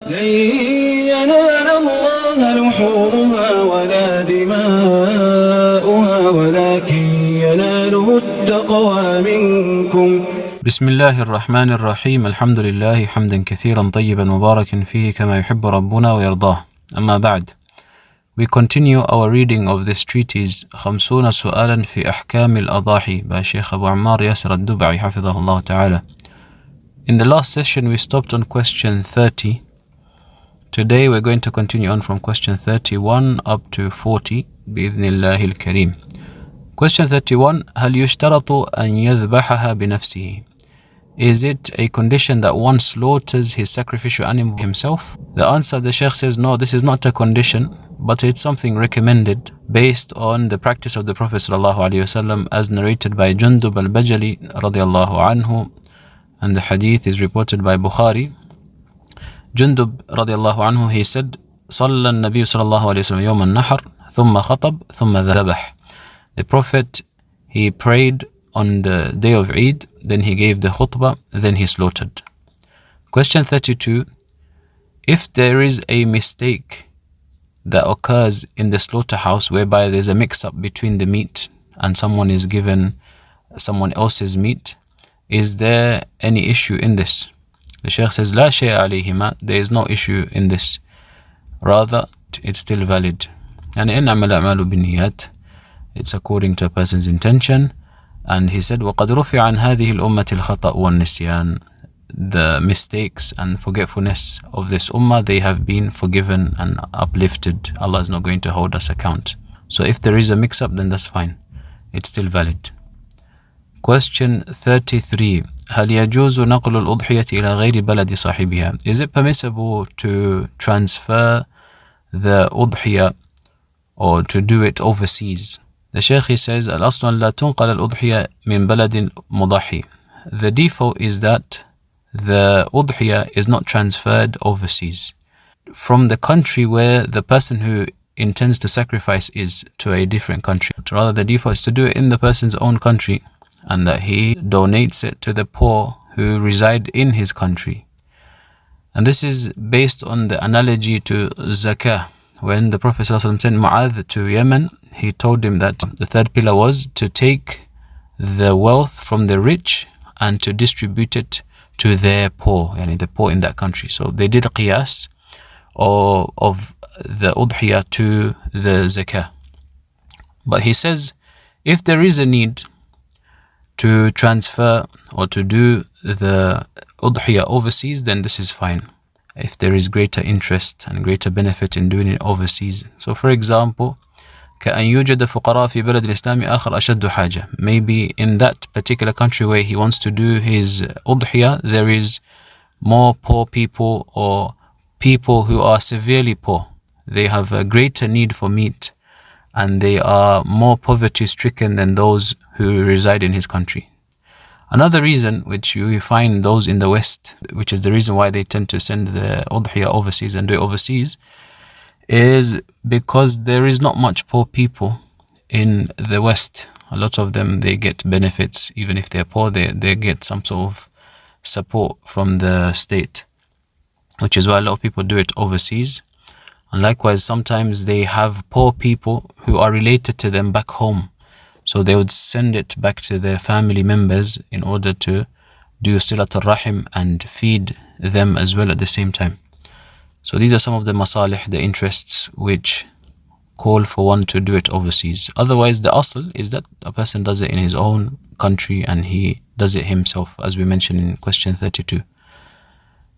لن ينال الله لحومها ولا دماؤها ولكن يناله التقوى منكم. بسم الله الرحمن الرحيم. الحمد لله حمدا كثيرا طيبا مباركا فيه كما يحب ربنا ويرضاه. أما بعد, we continue our reading of this treatise 50 سؤالا في أحكام الأضاحي by Sheikh Abu Ammar Yasir al-Dubai حفظه الله تعالى. In the last session we stopped on question 30. Today we're going to continue on from question 31 up to 40 بإذن الله الكريم. Question 31. هل يشترط أن يذبحها بنفسه? Is it a condition that one slaughters his sacrificial animal himself? The answer, the Shaykh says, no, this is not a condition, but it's something recommended based on the practice of the Prophet ﷺ as narrated by Jundub al-Bajali radiyallahu anhu, and the hadith is reported by Bukhari. Jundub radiyallahu anhu, he said, صلى النبي صلى الله عليه وسلم يوم النحر ثم خطب ثم ذبح. The Prophet, he prayed on the day of Eid, then he gave the khutbah, then he slaughtered. Question 32. If there is a mistake that occurs in the slaughterhouse whereby there's a mix-up between the meat and someone is given someone else's meat, is there any issue in this? The Shaykh says, لا شيء عليهما, there is no issue in this. Rather, it's still valid. And إنما الأعمال بالنيات, it's according to a person's intention. And he said, وَقَدْ رُفِعَ عَنْ هَذِهِ الْأُمَّةِ الْخَطَأُ وَالنِّسْيَانِ. The mistakes and forgetfulness of this ummah, they have been forgiven and uplifted. Allah is not going to hold us account. So if there is a mix-up, then that's fine. It's still valid. Question 33. هل يجوز نقل الأضحية إلى غير بلد صاحبها? Is it permissible to transfer the Udh-hiyah or to do it overseas? The Shaykh, he says, الأصل لا تنقل الأضحية من بلد مضحي. The default is that the Udh-hiyah is not transferred overseas from the country where the person who intends to sacrifice is to a different country. Rather, the default is to do it in the person's own country and that he donates it to the poor who reside in his country. And this is based on the analogy to zakah. When the Prophet ﷺ sent Mu'adh to Yemen, he told him that the third pillar was to take the wealth from the rich and to distribute it to their poor, yani the poor in that country. So they did qiyas of the Udh-hiyah to the zakah. But he says, if there is a need to transfer or to do the Udh-hiyah overseas, then this is fine. If there is greater interest and greater benefit in doing it overseas. So for example, كأن يوجد فقراء في بلد الإسلام آخر أشد حاجة. Maybe in that particular country where he wants to do his Udh-hiyah, there is more poor people or people who are severely poor. They have a greater need for meat and they are more poverty stricken than those who reside in his country. Another reason which you find those in the West, which is the reason why they tend to send the Udh-hiyah overseas and do it overseas, is because there is not much poor people in the West. A lot of them, they get benefits. Even if they're poor, they get some sort of support from the state, which is why a lot of people do it overseas. And likewise, sometimes they have poor people who are related to them back home. So they would send it back to their family members in order to do silatul rahim and feed them as well at the same time. So these are some of the masalih, the interests which call for one to do it overseas. Otherwise, the asl is that a person does it in his own country and he does it himself, as we mentioned in question 32.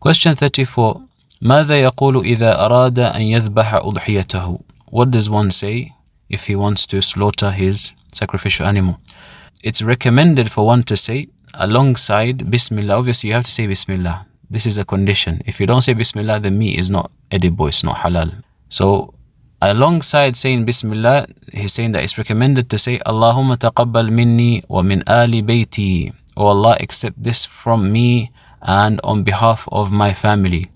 Question 34. ماذا يقول إذا أراد أن يذبح أضحيته? What does one say if he wants to slaughter his sacrificial animal? It's recommended for one to say alongside Bismillah. Obviously, you have to say Bismillah. This is a condition. If you don't say Bismillah, the meat is not edible, it's not halal. So alongside saying Bismillah, he's saying that it's recommended to say Allahumma taqabbal minni wa min ali bayti. Oh Allah, accept this from me and on behalf of my family.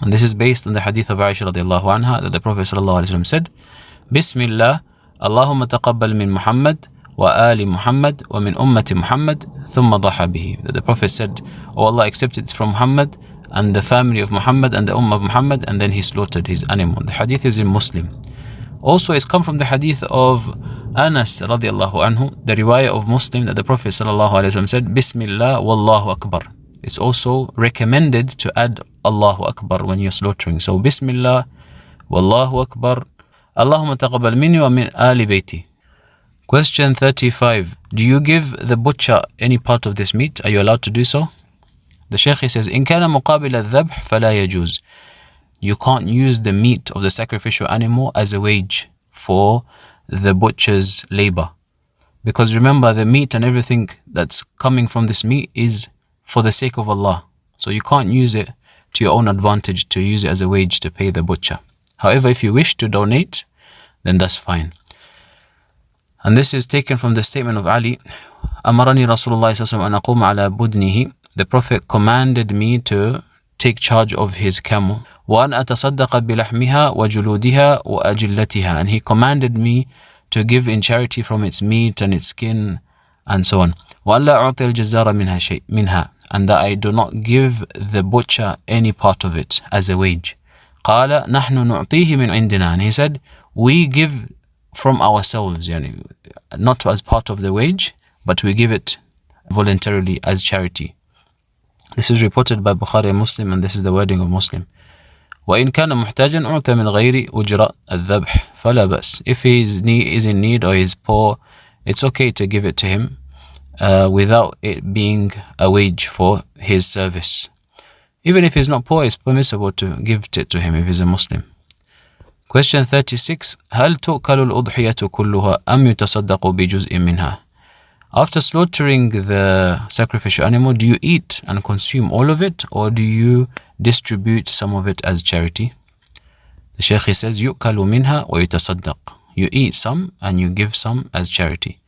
And this is based on the hadith of Aisha radiallahu anha that the Prophet sallallahu alaihi wasallam said, Bismillah, Allahumma taqabbal min Muhammad wa ali Muhammad wa min ummati Muhammad thumma dhaha bihi. That the Prophet said, oh Allah, accept it from Muhammad and the family of Muhammad and the Ummah of Muhammad, and then he slaughtered his animal. The hadith is in Muslim. Also, it's come from the hadith of Anas radiallahu anhu, the riwayah of Muslim, that the Prophet sallallahu alaihi wasallam said, Bismillah wallahu akbar. It's also recommended to add Allahu Akbar when you're slaughtering. So Bismillah wallahu akbar. Allahumma taqabbal minni wa min ali bayti. Question 35. Do you give the butcher any part of this meat? Are you allowed to do so? The Shaykh says, إن كان مقابل الذبح فلا يجوز. You can't use the meat of the sacrificial animal as a wage for the butcher's labor. Because remember, the meat and everything that's coming from this meat is for the sake of Allah. So you can't use it to your own advantage, to use it as a wage to pay the butcher. However, if you wish to donate, then that's fine. And this is taken from the statement of Ali. أمرني رسول الله صلى الله عليه وسلم أن أقوم على بدنه. The Prophet commanded me to take charge of his camel. وأن أتصدق بلحمها وجلودها وأجلتها. And he commanded me to give in charity from its meat and its skin and so on. وأن لا أعطي الجزار منها شيء منها. And that I do not give the butcher any part of it as a wage. قال نحن نعطيه من عندنا. And he said, we give from ourselves, yani, not as part of the wage, but we give it voluntarily as charity. This is reported by Bukhari and Muslim, and this is the wording of Muslim. وإن كان محتاجا أعطى من غير أجرة الذبح فلا بأس. If he is in need or is poor, it's okay to give it to him without it being a wage for his service. Even if he's not poor, it's permissible to give it to him if he's a Muslim. Question 36. هل تؤكل الأضحية كلها أم يتصدق بجزء منها? After slaughtering the sacrificial animal, do you eat and consume all of it, or do you distribute some of it as charity? The Shaykh says, يؤكل منها ويتصدق. You eat some and you give some as charity.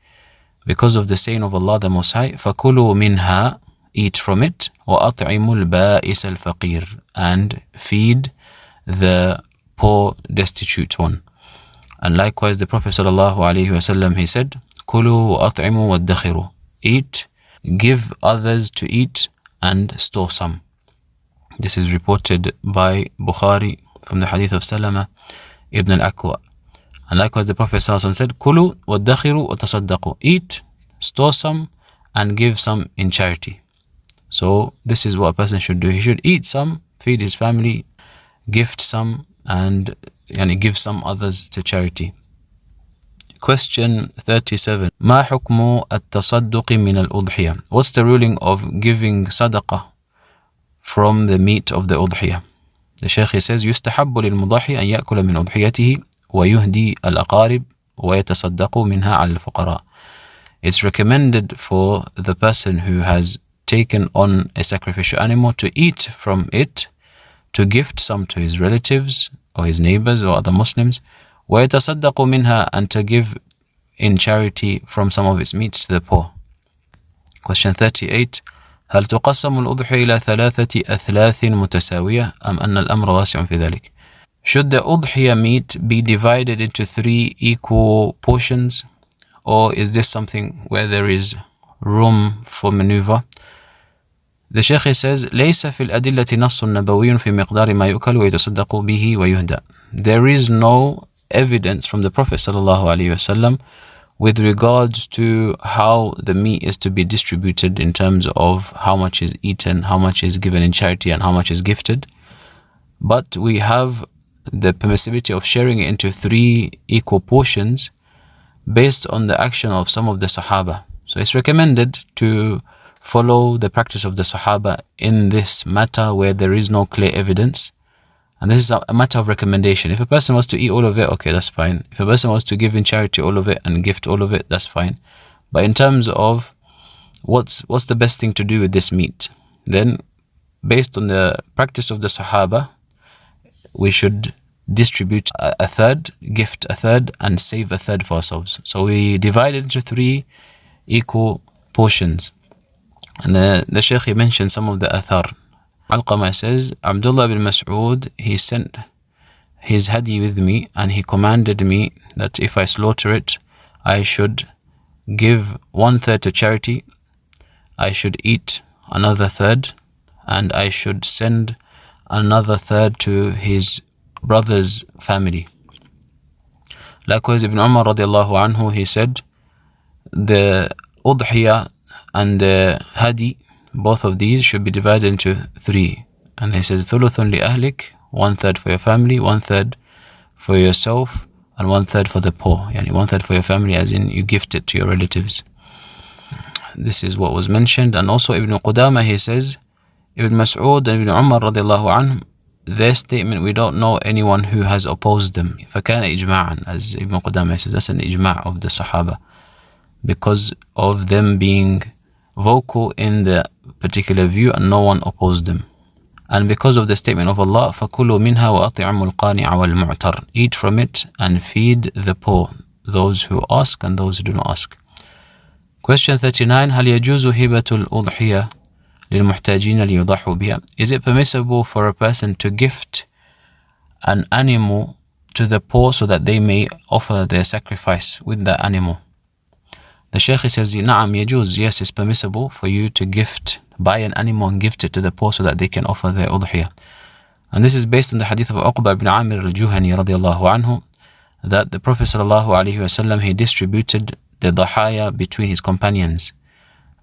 Because of the saying of Allah the Most High, فَكُلُوا مِنْهَا, eat from it, وَأَطْعِمُوا الْبَائِسَ الْفَقِيرِ, and feed the poor, destitute one. And likewise, the Prophet ﷺ, he said, كُلُوا وَأَطْعِمُوا وَادَّخِرُوا. Eat, give others to eat, and store some. This is reported by Bukhari from the hadith of Salama ibn al-Akwa. And likewise, the Prophet ﷺ said, كُلُوا وَادَّخِرُوا وَتَصَدَّقُوا. Eat, store some, and give some in charity. So this is what a person should do. He should eat some, feed his family, gift some, and give some others to charity. Question 37. ما حكم التصدق من الأضحية? What's the ruling of giving sadaqah from the meat of the أضحية? The Shaykh says, يستحب للمضحي أن يأكل من أضحيته ويهدي الأقارب ويتصدق منها على الفقراء. It's recommended for the person who has taken on a sacrificial animal to eat from it, to gift some to his relatives or his neighbors or other Muslims, وَيَتَصَدَّقُ مِنْهَا, and to give in charity from some of its meats to the poor. Question 38. هل تقسم الأضحية إلى 3 أثلاث متساوية أم أن الأمر واسع في ذلك? Should the أضحية meat be divided into 3 equal portions, or is this something where there is room for maneuver? The Shaykh says, ليس في الأدلة نص نبوي في مقدار ما يؤكل ويتصدق به ويهدى. There is no evidence from the Prophet ﷺ with regards to how the meat is to be distributed in terms of how much is eaten, how much is given in charity, and how much is gifted. But we have the permissibility of sharing it into 3 equal portions based on the action of some of the Sahaba. So it's recommended to follow the practice of the Sahaba in this matter where there is no clear evidence. And this is a matter of recommendation. If a person wants to eat all of it, okay, that's fine. If a person wants to give in charity all of it and gift all of it, that's fine. But in terms of what's the best thing to do with this meat, then based on the practice of the Sahaba, we should distribute a third, gift a third, and save a third for ourselves. So we divide it into 3 equal portions. And the Shaykh mentioned some of the athar. Alqama says, Abdullah bin Mas'ud, he sent his hadi with me, and he commanded me that if I slaughter it, I should give 1/3 to charity, I should eat another third, and I should send another third to his brother's family. Likewise, Ibn Umar radiallahu anhu, he said, the Udh-hiyah and the Hadi, both of these should be divided into 3. And he says, ثُلُثٌ لِأَهْلِكَ, 1/3 for your family, 1/3 for yourself, and 1/3 for the poor. Yani 1/3 for your family, as in you gift it to your relatives. This is what was mentioned. And also Ibn Qudama, he says, Ibn Mas'ud and Ibn Umar radiallahu anhu, their statement, we don't know anyone who has opposed them. فَكَانَ إِجْمَاعًا, as Ibn Qudama says, that's an ijma' of the Sahaba, because of them being vocal in the particular view and no one opposed them. And because of the statement of Allah, فَكُلُوا مِنْهَا وَأَطِعَمُوا الْقَانِعَ وَالْمُعْتَرِ, eat from it and feed the poor, those who ask and those who do not ask. Question 39. هل يجوز هبة الأضحية للمحتاجين ليضحوا بها? Is it permissible for a person to gift an animal to the poor so that they may offer their sacrifice with that animal? The Shaykh says, نعم يجوز, yes, it's permissible for you to buy an animal and gift it to the poor so that they can offer their udhiyah. And this is based on the hadith of Uqba ibn Amir al-Juhani radiallahu anhu, that the Prophet sallallahu alaihi wasallam, he distributed the dhahaya between his companions.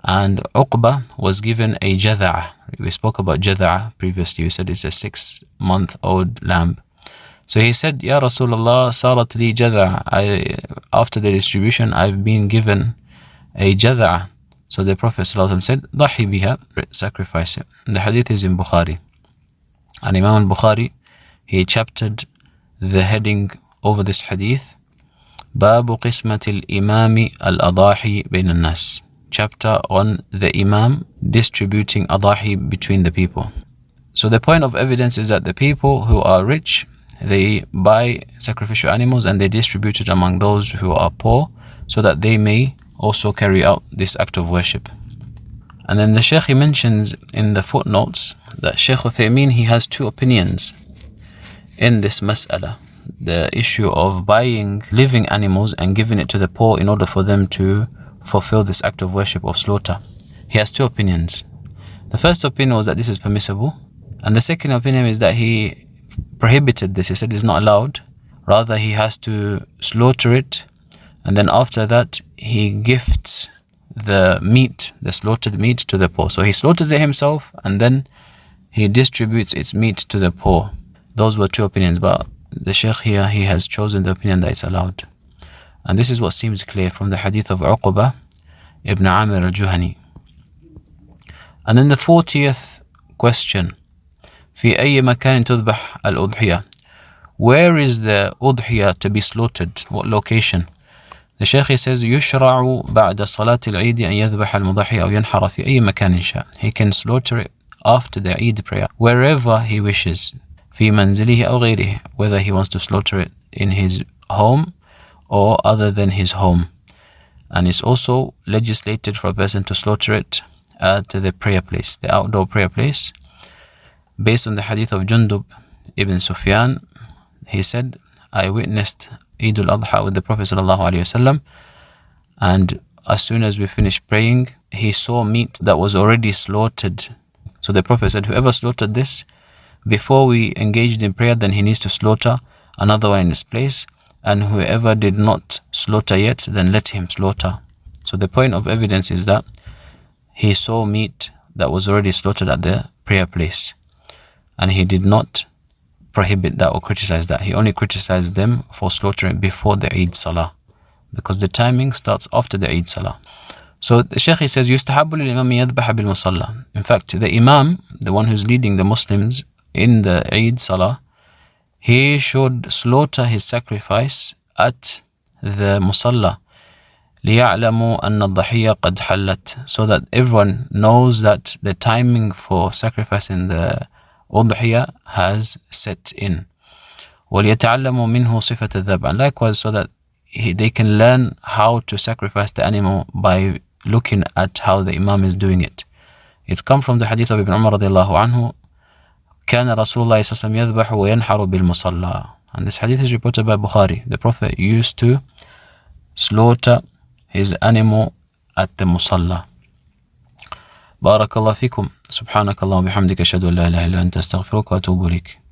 And Uqba was given a jadha'ah. We spoke about jadha'ah previously. We said it's a 6-month-old lamb. So he said, Ya Rasulullah, sarat li jadha'ah. After the distribution, I've been given a jadha'ah. So the Prophet ﷺ said, ضحي بها, sacrifice it. The hadith is in Bukhari. And Imam al-Bukhari, he chaptered the heading over this hadith, باب قسمة الإمام الأضاحي بين الناس, chapter on the Imam distributing adahi between the people. So the point of evidence is that the people who are rich, they buy sacrificial animals and they distribute it among those who are poor so that they may also carry out this act of worship. And then the Shaykh, he mentions in the footnotes that Shaykh Uthaymeen, he has 2 opinions in this mas'ala, the issue of buying living animals and giving it to the poor in order for them to fulfill this act of worship of slaughter. He has 2 opinions. The first opinion was that this is permissible, and the second opinion is that he prohibited this. He said it's not allowed. Rather, he has to slaughter it, and then after that he gifts the meat, the slaughtered meat, to the poor. So he slaughters it himself and then he distributes its meat to the poor. Those were 2 opinions, but the Shaykh here, he has chosen the opinion that it's allowed. And this is what seems clear from the hadith of Uqba ibn Amir al-Juhani. And then the 40th question, في أي مكان تذبح الأضحية? Where is the Udh-hiyah to be slaughtered? What location? The Shaykh says, يشرع بعد صلاة العيد أن يذبح المضحي أو ينحر في أي مكان شاء. He can slaughter it after the Eid prayer, wherever he wishes. في منزله أو غيره, whether he wants to slaughter it in his home or other than his home. And it's also legislated for a person to slaughter it at the prayer place, the outdoor prayer place. Based on the hadith of Jundub ibn Sufyan, he said, I witnessed Eid al-Adha with the Prophet ﷺ, and as soon as we finished praying, he saw meat that was already slaughtered. So the Prophet said, whoever slaughtered this before we engaged in prayer, then he needs to slaughter another one in its place, and whoever did not slaughter yet, then let him slaughter. So the point of evidence is that he saw meat that was already slaughtered at the prayer place, and he did not prohibit that or criticize that. He only criticized them for slaughtering before the Eid Salah, because the timing starts after the Eid Salah. So the Shaykh says, يُسْتَحَبُّ لِلْإِمَامِ يَذْبَحَ بِالْمُصَلَّى. In fact, the Imam, the one who's leading the Muslims in the Eid Salah, he should slaughter his sacrifice at the Musalla, لِيَعْلَمُوا أَنَّ الضَّحِيَّةَ قَدْ حَلَّتْ, so that everyone knows that the timing for sacrificing the Udh-hiyah has set in. وَلْيَتَعَلَّمُوا مِنْهُ صِفَةَ الذَّبْحِ, and likewise so that they can learn how to sacrifice the animal by looking at how the Imam is doing it. It's come from the hadith of Ibn Umar radiallahu anhu, كان رسول الله صلى الله عليه وسلم يذبح وينحر بالمصلى. And this hadith is reported by Bukhari. The Prophet used to slaughter his animal at the musalla. بارك الله فيكم. سبحانك اللهم وبحمدك أشهد أن لا إله إلا أنت أستغفرك وأتوب إليك.